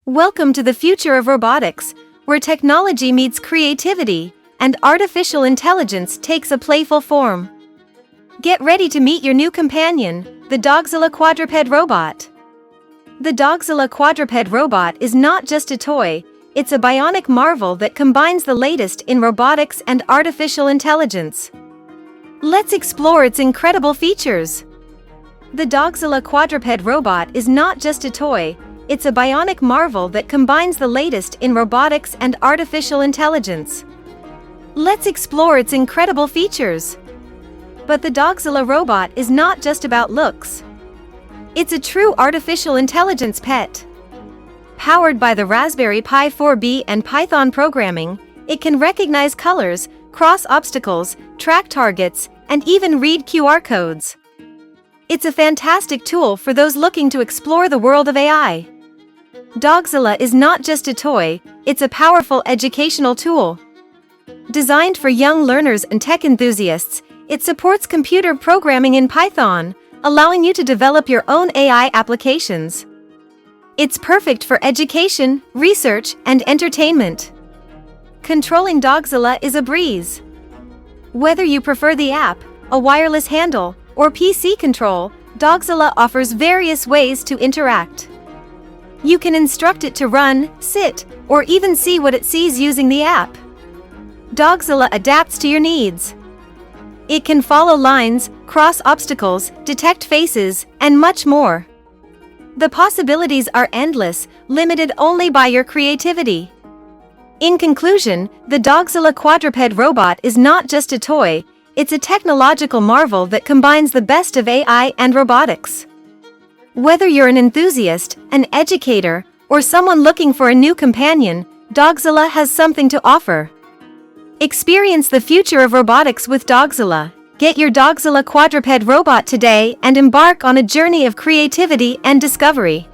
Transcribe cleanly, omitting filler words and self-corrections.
Welcome to the future of robotics, where technology meets creativity and artificial intelligence takes a playful form. Get ready to meet your new companion, the Dogzilla Quadruped Robot. The Dogzilla Quadruped Robot is not just a toy, it's a bionic marvel that combines the latest in robotics and artificial intelligence. Let's explore its incredible features. The Dogzilla Quadruped Robot is not just a toy, it's a bionic marvel that combines the latest in robotics and artificial intelligence. Let's explore its incredible features. But the Dogzilla robot is not just about looks. It's a true artificial intelligence pet. Powered by the Raspberry Pi 4B and Python programming, it can recognize colors, cross obstacles, track targets, and even read QR codes. It's a fantastic tool for those looking to explore the world of AI. Dogzilla is not just a toy, it's a powerful educational tool. Designed for young learners and tech enthusiasts, it supports computer programming in Python, allowing you to develop your own AI applications. It's perfect for education, research, and entertainment. Controlling Dogzilla is a breeze. Whether you prefer the app, a wireless handle, or PC control, Dogzilla offers various ways to interact. You can instruct it to run, sit, or even see what it sees using the app. Dogzilla adapts to your needs. It can follow lines, cross obstacles, detect faces, and much more. The possibilities are endless, limited only by your creativity. In conclusion, the Dogzilla Quadruped Robot is not just a toy, it's a technological marvel that combines the best of AI and robotics. Whether you're an enthusiast, an educator, or someone looking for a new companion, Dogzilla has something to offer. Experience the future of robotics with Dogzilla. Get your Dogzilla Quadruped Robot today and embark on a journey of creativity and discovery.